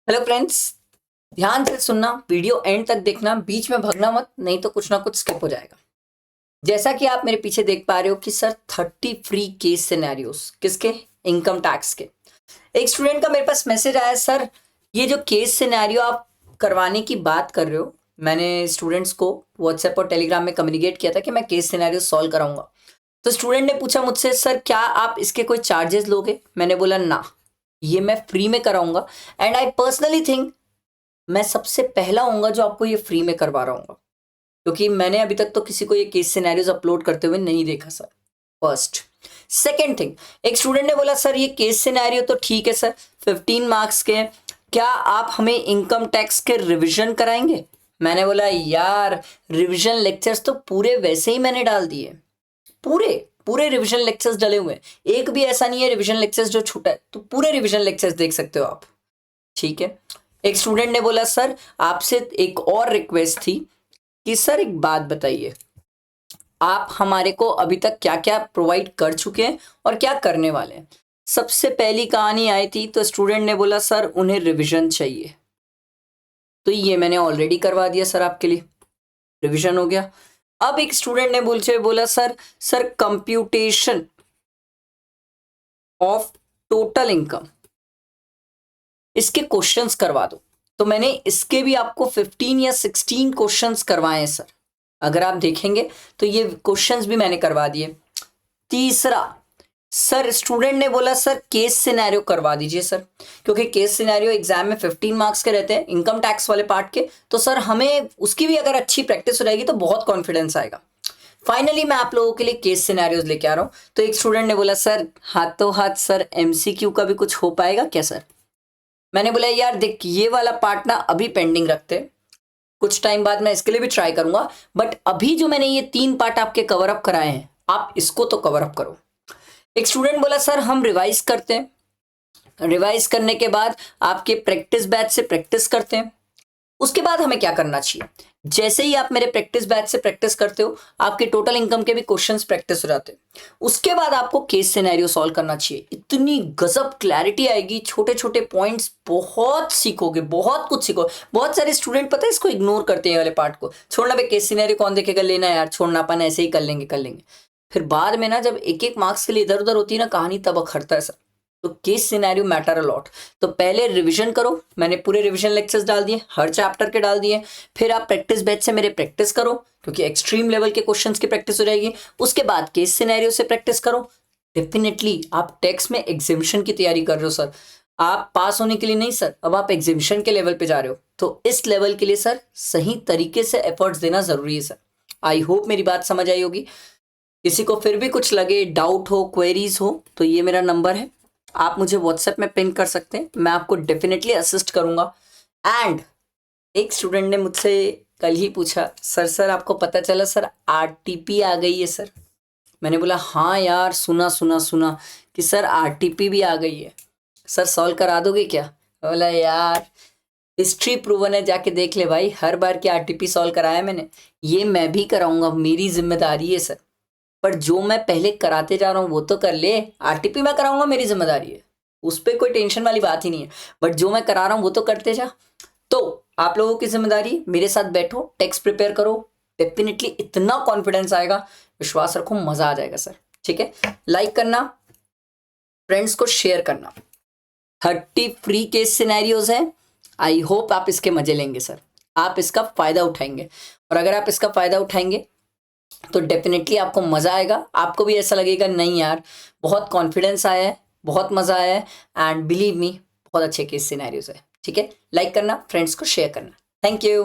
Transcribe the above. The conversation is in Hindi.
हेलो फ्रेंड्स, ध्यान से सुनना, वीडियो एंड तक देखना, बीच में भागना मत, नहीं तो कुछ ना कुछ स्किप हो जाएगा। जैसा कि आप मेरे पीछे देख पा रहे हो कि सर 30 फ्री केस सिनेरियोस किसके, इनकम टैक्स के। एक स्टूडेंट का मेरे पास मैसेज आया, सर ये जो केस सिनेरियो आप करवाने की बात कर रहे हो, मैंने स्टूडेंट्स को व्हाट्सएप और टेलीग्राम में कम्युनिकेट किया था कि मैं केस सिनेरियो सॉल्व कराऊंगा। तो स्टूडेंट ने पूछा मुझसे, सर क्या आप इसके कोई चार्जेस लोगे? मैंने बोला ना, ये मैं फ्री में कराऊंगा। एंड आई पर्सनली थिंक मैं सबसे पहला होऊंगा जो आपको ये फ्री में करवा रहा हूँ, क्योंकि मैंने अभी तक तो किसी को ये केस सिनेरियोज अपलोड करते हुए नहीं देखा सर। फर्स्ट। सेकेंड थिंग, एक स्टूडेंट ने बोला, सर ये केस सिनेरियो तो ठीक है सर, 15 मार्क्स के, क्या आप हमें इनकम टैक्स के रिविजन कराएंगे? मैंने बोला यार, रिविजन लेक्चर्स तो पूरे वैसे ही मैंने डाल दिए, पूरे पूरे रिविजन लेक्चर्स डले हुए हैं, एक भी ऐसा नहीं है रिविजन लेक्चर्स जो छूटा है, तो पूरे रिविजन लेक्चर्स देख सकते हो आप। ठीक है। एक स्टूडेंट ने बोला, सर आपसे एक और रिक्वेस्ट थी कि सर एक बात बताइए, आप हमारे को अभी तक क्या क्या प्रोवाइड कर चुके हैं और क्या करने वाले हैं। सबसे पहली कहानी आई थी तो स्टूडेंट ने बोला, सर उन्हें रिवीजन चाहिए। तो ये मैंने ऑलरेडी करवा दिया सर, आपके लिए रिवीजन हो गया। अब एक स्टूडेंट ने बोला, sir computation of total income, इसके क्वेश्चंस करवा दो। तो मैंने इसके भी आपको 15 या 16 क्वेश्चंस करवाए हैं सर। अगर आप देखेंगे तो ये क्वेश्चंस भी मैंने करवा दिए। तीसरा, सर स्टूडेंट ने बोला, सर केस सिनेरियो करवा दीजिए सर, क्योंकि केस सिनेरियो एग्जाम में 15 मार्क्स के रहते हैं इनकम टैक्स वाले पार्ट के, तो सर हमें उसकी भी अगर अच्छी प्रैक्टिस हो जाएगी तो बहुत कॉन्फिडेंस आएगा। फाइनली मैं आप लोगों के लिए केस सिनेरियोज लेके आ रहा हूं। तो एक स्टूडेंट ने बोला, सर हाथों हाथ सर एमसीक्यू का भी कुछ हो पाएगा क्या सर? मैंने बोला यार देख, ये वाला पार्ट ना अभी पेंडिंग रखते, कुछ टाइम बाद मैं इसके लिए भी ट्राई करूंगा, बट अभी जो मैंने ये 3 पार्ट आपके कवर अप कराए हैं, आप इसको तो कवर अप करो। एक स्टूडेंट बोला, सर हम रिवाइज करते हैं, रिवाइज करने के बाद आपके प्रैक्टिस बैच से प्रैक्टिस करते हैं, उसके बाद हमें क्या करना चाहिए? जैसे ही आप मेरे प्रैक्टिस बैच से प्रैक्टिस करते हो, आपके टोटल इनकम के भी क्वेश्चंस प्रैक्टिस हो जाते हैं। उसके बाद आपको केस सिनेरियो सॉल्व करना चाहिए, इतनी गजब क्लैरिटी आएगी, छोटे छोटे पॉइंट्स बहुत सीखोगे, बहुत कुछ सीखोगे। बहुत सारे स्टूडेंट पता है इसको इग्नोर करते हैं, वाले पार्ट को छोड़ना, भाई केस सिनेरियो कौन देखेगा, लेना यार, छोड़ना, अपन ऐसे ही कर लेंगे। फिर बाद में ना जब एक एक मार्क्स के लिए इधर उधर होती है ना कहानी, तब अखरता है सर। तो case scenario matter a lot. तो पहले रिवीजन करो, मैंने पूरे रिवीजन लेक्चर्स डाल दिए, हर चैप्टर के डाल दिए। फिर आप प्रैक्टिस बैच से मेरे प्रैक्टिस करो, क्योंकि एक्सट्रीम लेवल के क्वेश्चंस की प्रैक्टिस हो जाएगी। उसके बाद केस सिनेरियो से प्रैक्टिस करो। डेफिनेटली आप टैक्स में एग्जामिशन की तैयारी कर रहे हो सर, आप पास होने के लिए नहीं सर, अब आप एग्जामिशन के लेवल पे जा रहे हो, तो इस लेवल के लिए सर सही तरीके से एफर्ट्स देना जरूरी है सर। आई होप मेरी बात समझ आई होगी। किसी को फिर भी कुछ लगे, डाउट हो, क्वेरीज हो, तो ये मेरा नंबर है, आप मुझे व्हाट्सएप में पिन कर सकते हैं, मैं आपको डेफिनेटली असिस्ट करूंगा। एंड एक स्टूडेंट ने मुझसे कल ही पूछा, सर आपको पता चला सर आरटीपी आ गई है सर? मैंने बोला हाँ यार, सुना सुना सुना कि सर आरटीपी भी आ गई है, सर सॉल्व करा दोगे क्या? बोला यार, हिस्ट्री प्रूवन है, जाके देख ले भाई, हर बार की आरटीपी सॉल्व कराया मैंने, ये मैं भी कराऊंगा, मेरी जिम्मेदारी है सर। पर जो मैं पहले कराते जा रहा हूँ वो तो कर ले, आरटीपी मैं कराऊंगा, मेरी जिम्मेदारी है, उस पर कोई टेंशन वाली बात ही नहीं है, बट जो मैं करा रहा हूँ वो तो करते जा। तो आप लोगों की जिम्मेदारी, मेरे साथ बैठो, टेक्स्ट प्रिपेयर करो, डेफिनेटली इतना कॉन्फिडेंस आएगा, विश्वास रखो, मजा आ जाएगा सर। ठीक है, लाइक करना, फ्रेंड्स को शेयर करना। 30 फ्री केस सिनेरियोज है, आई होप आप इसके मजे लेंगे सर, आप इसका फायदा उठाएंगे। और अगर आप इसका फायदा उठाएंगे तो डेफिनेटली आपको मजा आएगा, आपको भी ऐसा लगेगा नहीं यार, बहुत कॉन्फिडेंस आया है, बहुत मजा आया है, एंड बिलीव मी बहुत अच्छे केस सिनेरियोज है। ठीक है, लाइक करना, फ्रेंड्स को शेयर करना। Thank you.